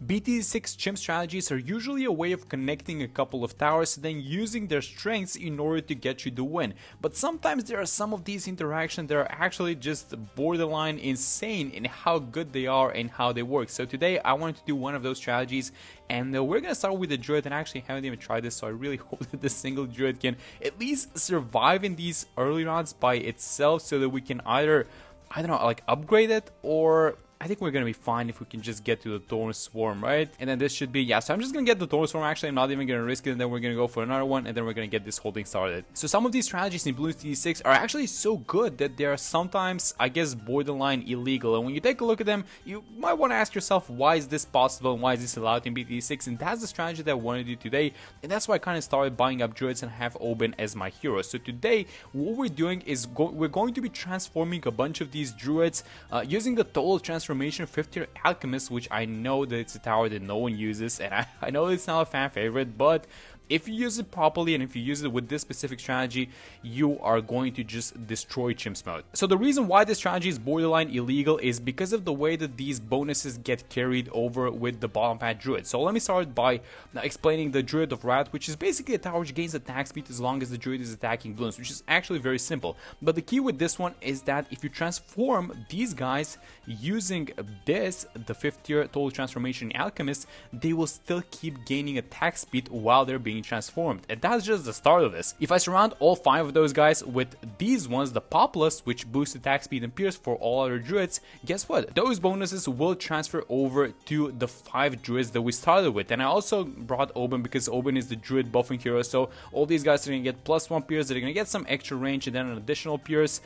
BT6 chimp strategies are usually a way of connecting a couple of towers and then using their strengths in order to get you the win. But sometimes there are some of these interactions that are actually just borderline insane in how good they are and how they work. So today I wanted to do one of those strategies, and we're gonna start with the Druid, and I actually haven't even tried this, so I really hope that the single Druid can at least survive in these early rounds by itself, so that we can either, I don't know, like upgrade it, or I think we're gonna be fine if we can just get to the Thorn Swarm, right? And then this should be, yeah, so I'm just gonna get the Thorn Swarm. Actually, I'm not even gonna risk it, and then we're gonna go for another one, and then we're gonna get this whole thing started. So some of these strategies in Blue TD6 are actually so good that they are sometimes, I guess, borderline illegal. And when you take a look at them, you might want to ask yourself, why is this possible and why is this allowed in BT6? And that's the strategy that I want to do today, and that's why I kind of started buying up Druids and have Oben as my hero. So today, what we're doing is we're going to be transforming a bunch of these Druids using the Total Transformation 5th tier Alchemist, which I know that it's a tower that no one uses, and I know it's not a fan favorite, but if you use it properly and if you use it with this specific strategy, you are going to just destroy Chimps mode. So the reason why this strategy is borderline illegal is because of the way that these bonuses get carried over with the bottom path Druid. So let me start by explaining the Druid of Wrath, which is basically a tower which gains attack speed as long as the Druid is attacking balloons, which is actually very simple. But the key with this one is that if you transform these guys using this, the 5th tier Total Transformation Alchemist, they will still keep gaining attack speed while they're being transformed, and that's just the start of this. If I surround all 5 of those guys with these ones, the Populus, which boosts attack speed and pierce for all other Druids, guess what? Those bonuses will transfer over to the 5 Druids that we started with. And I also brought Oben because Oben is the Druid buffing hero, so all these guys are going to get +1 pierce, they're going to get some extra range and then an additional pierce,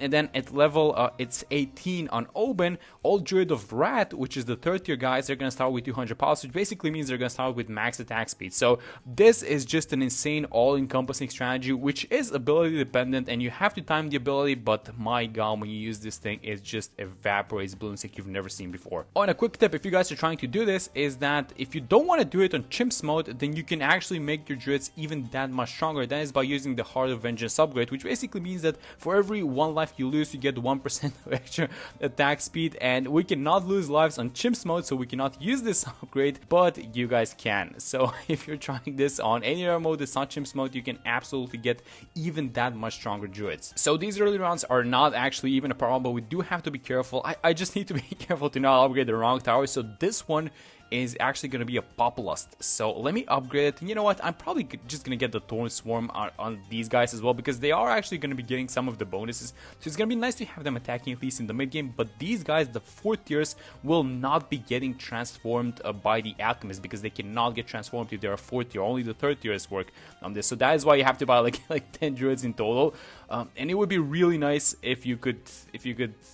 and then at level it's 18 on Oben, all Druid of Wrath, which is the 3rd tier guys, they're going to start with 200 pulse, which basically means they're going to start with max attack speed. So this is just an insane all-encompassing strategy, which is ability dependent, and you have to time the ability, but my god, when you use this thing, it just evaporates balloons like you've never seen before. Oh, and a quick tip if you guys are trying to do this is that if you don't want to do it on Chimps mode, then you can actually make your Druids even that much stronger. That is by using the Heart of Vengeance upgrade, which basically means that for every 1 life you lose, you get 1% of extra attack speed, and we cannot lose lives on Chimps mode, so we cannot use this upgrade, but you guys can. So if you're trying this on any other mode that's not Chimps mode, you can absolutely get even that much stronger Druids. So these early rounds are not actually even a problem, but we do have to be careful. I just need to be careful to not upgrade the wrong tower. So this one is actually going to be a Populus. So let me upgrade it. And you know what? I'm probably just going to get the Thorn Swarm on these guys as well, because they are actually going to be getting some of the bonuses. So it's going to be nice to have them attacking at least in the mid game. But these guys, the 4th tiers, will not be getting transformed by the Alchemist, because they cannot get transformed if they're a 4th tier. Only the 3rd tiers work on this. So that is why you have to buy like 10 Druids in total. And it would be really nice if you could,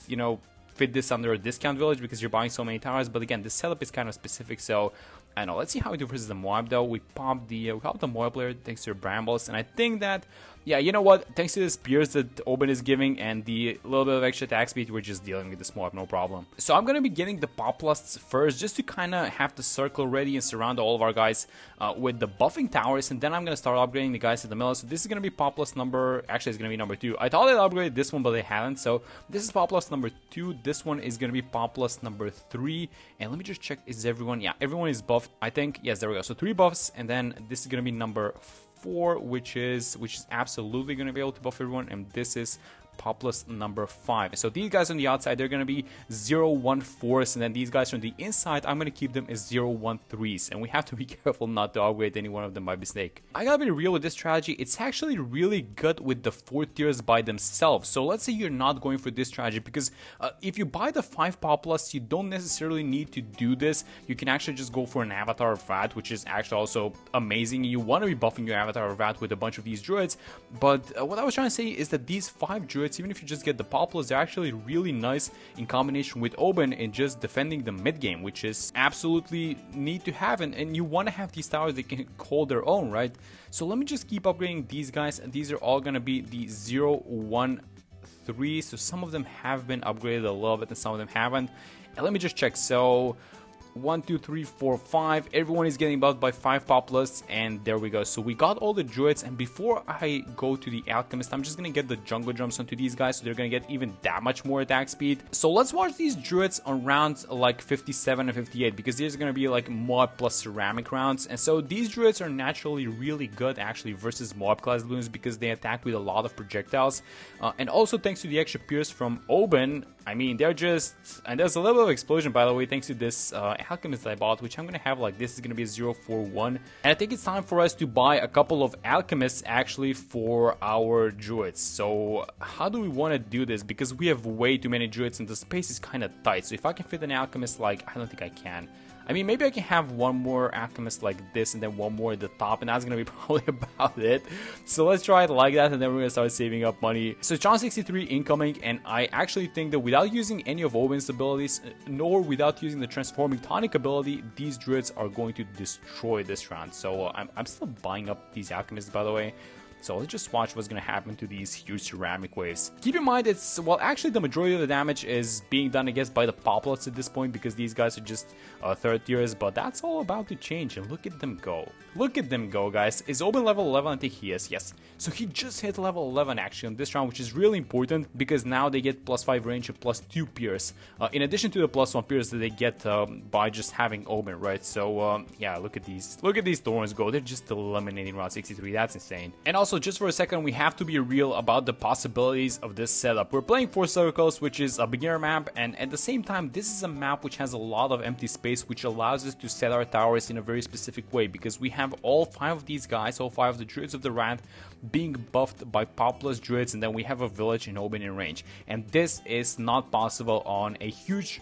you know, fit this under a discount village, because you're buying so many towers. But again, the setup is kind of specific, so I don't know. Let's see how we do versus the Moab though. We popped the Moab player thanks to Brambles, and I think that, yeah, you know what? Thanks to the spears that Oben is giving and the little bit of extra attack speed, we're just dealing with this Moab, no problem. So I'm gonna be getting the Populus first, just to kind of have the circle ready and surround all of our guys with the buffing towers, and then I'm gonna start upgrading the guys in the middle. So this is gonna be Populus number, actually it's gonna be number 2. I thought they upgraded this one, but they haven't. So this is Populus number 2. This one is gonna be Populus number 3. And let me just check, is everyone? Yeah, everyone is buffed, I think. Yes, there we go. So 3 buffs, and then this is gonna be number 4, which is absolutely going to be able to buff everyone, and this is Populus number 5. So these guys on the outside, they're going to be 0-1-4s, and then these guys from the inside, I'm going to keep them as 0-1-3s, and we have to be careful not to upgrade any one of them by mistake. I gotta be real with this strategy, it's actually really good with the 4th tiers by themselves. So let's say you're not going for this strategy, because if you buy the 5 Populus, you don't necessarily need to do this. You can actually just go for an Avatar of Wrath, which is actually also amazing. You want to be buffing your Avatar of Wrath with a bunch of these Druids, but what I was trying to say is that these 5 Druids, even if you just get the Populus, they're actually really nice in combination with Oben in just defending the mid game, which is absolutely need to have, and you want to have these towers that can hold their own, right? So let me just keep upgrading these guys, and these are all going to be the 0-1-3, so some of them have been upgraded a little bit and some of them haven't. And let me just check. So 1, 2, 3, 4, 5. Everyone is getting buffed by 5 populace, and there we go. So we got all the druids, and before I go to the alchemist, I'm just gonna get the jungle jumps onto these guys, so they're gonna get even that much more attack speed. So let's watch these druids on rounds like 57 and 58, because these are gonna be like mob plus ceramic rounds. And so these druids are naturally really good actually versus mob class balloons, because they attack with a lot of projectiles, and also thanks to the extra pierce from Oben, I mean, they're just, and there's a little bit of explosion, by the way, thanks to this alchemist I bought, which I'm gonna have like this is gonna be a 041. And I think it's time for us to buy a couple of alchemists actually for our druids. So how do we want to do this? Because we have way too many druids and the space is kind of tight. So if I can fit an alchemist, like, I don't think I can. I mean, maybe I can have one more alchemist like this and then one more at the top, and that's gonna be probably about it. So let's try it like that, and then we're gonna start saving up money. So John 63 incoming, and I actually think that without using any of Owen's abilities, nor without using the transforming tonic ability, these druids are going to destroy this round. So I'm still buying up these alchemists, by the way. So let's just watch what's going to happen to these huge ceramic waves. Keep in mind it's, well, actually the majority of the damage is being done, I guess, by the poplets at this point, because these guys are just third tiers, but that's all about to change, and look at them go. Look at them go, guys. Is Oben level 11? I think he is, yes. So he just hit level 11 actually on this round, which is really important, because now they get +5 range and +2 pierce, in addition to the +1 pierce that they get by just having Oben, right? So yeah, look at these thorns go. They're just eliminating round 63. That's insane. And also, just for a second, we have to be real about the possibilities of this setup. We're playing 4 circles, which is a beginner map, and at the same time, this is a map which has a lot of empty space, which allows us to set our towers in a very specific way, because we have all 5 of these guys, all 5 of the Druids of the Wrath, being buffed by populous druids, and then we have a village in Oben in range, and this is not possible on a huge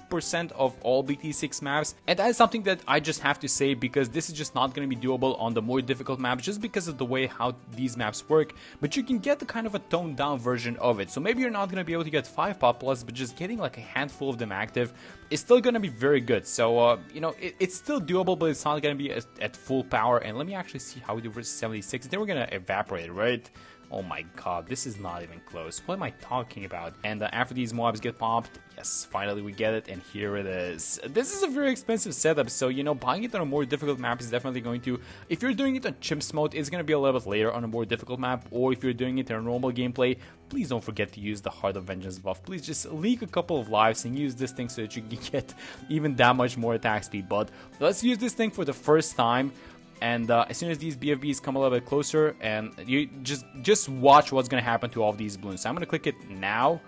percent of all BT6 maps, and that is something that I just have to say, because this is just not going to be doable on the more difficult maps, just because of the way how these maps work. But you can get the kind of a toned down version of it, so maybe you're not going to be able to get 5 populous, but just getting like a handful of them active is still going to be very good. So you know, it's still doable, but it's not going to be at full power. And let me actually see how we do versus 76. Then we're going to evaporate, right? Oh my god, this is not even close. What am I talking about? And after these mobs get popped, yes, finally we get it, and here it is. This is a very expensive setup, so, you know, buying it on a more difficult map is definitely going to... If you're doing it on Chimps mode, it's going to be a little bit later on a more difficult map, or if you're doing it in a normal gameplay, please don't forget to use the Heart of Vengeance buff. Please just leak a couple of lives and use this thing so that you can get even that much more attack speed. But let's use this thing for the first time. And as soon as these BFBs come a little bit closer, and you just watch what's going to happen to all of these balloons. So I'm going to click it now.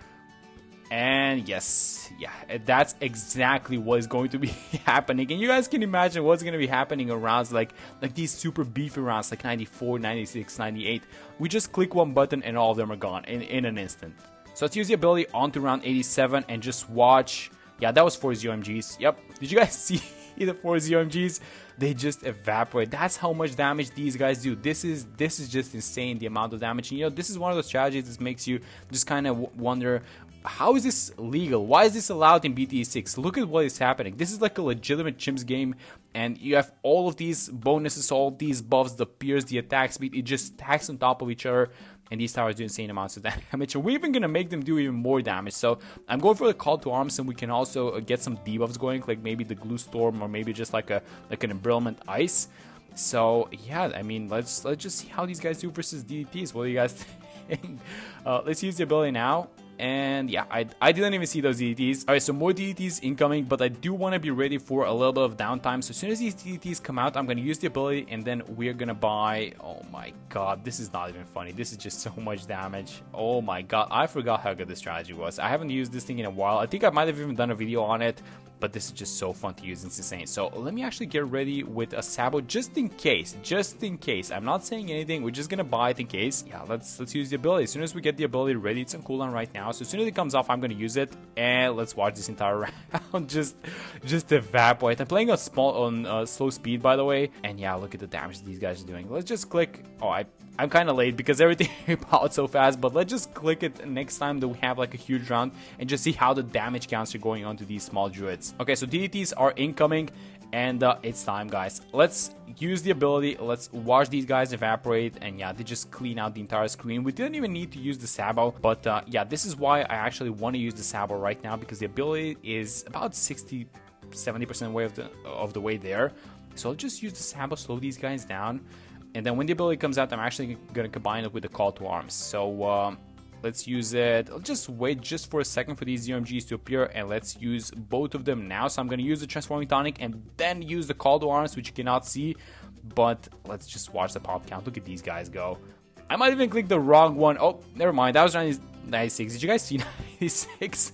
And yes, yeah, that's exactly what is going to be happening. And you guys can imagine what's going to be happening in rounds like these super beefy rounds like 94, 96, 98. We just click one button and all of them are gone in an instant. So let's use the ability onto round 87 and just watch. Yeah, that was 4 ZOMGs. Yep. Did you guys see the 4 ZOMGs? They just evaporate. That's how much damage these guys do. This is just insane, the amount of damage. And, you know, this is one of those strategies that makes you just kind of wonder, how is this legal? Why is this allowed in BT6? Look at what is happening. This is like a legitimate Chimps game, and you have all of these bonuses, all these buffs, the pierce, the attack speed. It just stacks on top of each other, and these towers do insane amounts of damage. And we're even gonna make them do even more damage. So I'm going for the call to arms, and we can also get some debuffs going, like maybe the glue storm, or maybe just like an embrittlement ice. So yeah, I mean, let's just see how these guys do versus DDTs. What do you guys think? Let's use the ability now. And yeah, I didn't even see those DDTs. Alright, so more DDTs incoming, but I do want to be ready for a little bit of downtime. So as soon as these DDTs come out, I'm going to use the ability, and then we're going to buy... Oh my god, this is not even funny. This is just so much damage. Oh my god, I forgot how good this strategy was. I haven't used this thing in a while. I think I might have even done a video on it, but this is just so fun to use. It's insane. So let me actually get ready with a Sabo just in case. Just in case. I'm not saying anything. We're just going to buy it in case. Yeah, let's use the ability. As soon as we get the ability ready, it's on cooldown right now. So as soon as it comes off, I'm going to use it, and let's watch this entire round just evaporate. I'm playing on slow speed, by the way, and yeah, look at the damage these guys are doing. Let's just click. Oh, I'm kind of late because everything powered so fast, but let's just click it next time that we have like a huge round and just see how the damage counts are going on to these small druids. Okay, so DDTs are incoming, and it's time, guys. Let's use the ability. Let's watch these guys evaporate, and yeah, they just clean out the entire screen. We didn't even need to use the Sabo, but yeah, this is why I actually want to use the Sabo right now, because the ability is about 60 70% way of the way there. So I'll just use the Sabo, slow these guys down, and then when the ability comes out, I'm actually going to combine it with the Call to Arms. So let's use it. I'll just wait just for a second for these ZMGs to appear, and let's use both of them now. So I'm going to use the Transforming Tonic and then use the Call to Arms, which you cannot see, but let's just watch the pop count. Look at these guys go. I might even click the wrong one. Oh, never mind. That was 96. Did you guys see 96?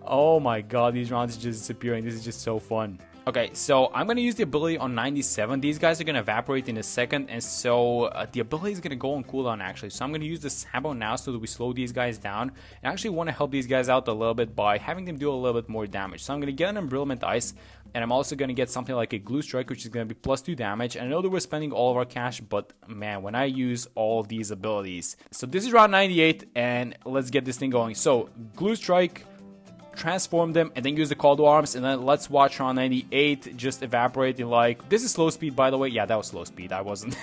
Oh my god, these rounds are just disappearing. This is just so fun. Okay, so I'm going to use the ability on 97. These guys are going to evaporate in a second, and so the ability is going to go on cooldown actually. So I'm going to use the Sabo now so that we slow these guys down. And I actually want to help these guys out a little bit by having them do a little bit more damage. So I'm going to get an Embrittlement Ice, and I'm also going to get something like a Glue Strike, which is going to be +2 damage. And I know that we're spending all of our cash, but man, when I use all of these abilities. So this is round 98, and let's get this thing going. So Glue Strike, transform them, and then use the Call to Arms, and then let's watch round 98 just evaporate in like, this is slow speed by the way. Yeah, that was slow speed. I wasn't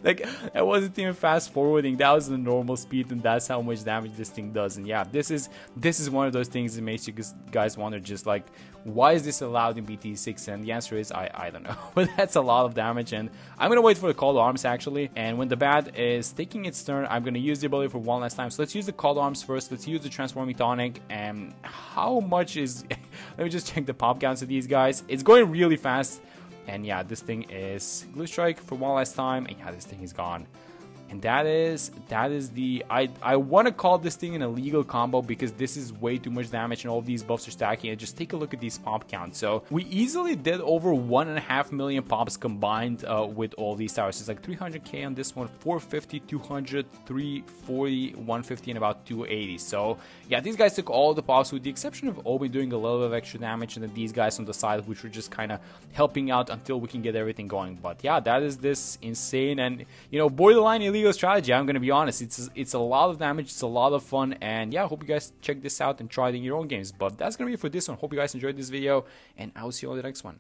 like, I wasn't even fast forwarding. That was the normal speed, and that's how much damage this thing does. And yeah, this is one of those things that makes you guys wonder just like, why is this allowed in BT6? And the answer is I don't know. But that's a lot of damage, and I'm gonna wait for the Call to Arms actually. And when the bat is taking its turn, I'm gonna use the ability for one last time. So let's use the Call to Arms first. Let's use the Transforming Tonic. And how much is let me just check the pop counts of these guys. It's going really fast. And yeah, this thing is Glue Strike for one last time, and yeah, this thing is gone. And that is the, I want to call this thing an illegal combo because this is way too much damage and all of these buffs are stacking. And just take a look at these pop counts. So we easily did over 1.5 million pops combined with all these towers. It's like 300k on this one, 450, 200, 340, 150, and about 280. So yeah, these guys took all the pops with the exception of Obi doing a little bit of extra damage, and then these guys on the side, which were just kind of helping out until we can get everything going. But yeah, that is this insane and, you know, borderline illegal strategy. I'm gonna be honest, it's a lot of damage, it's a lot of fun, and yeah, I hope you guys check this out and try it in your own games. But that's gonna be it for this one. Hope you guys enjoyed this video, and I will see you on the next one.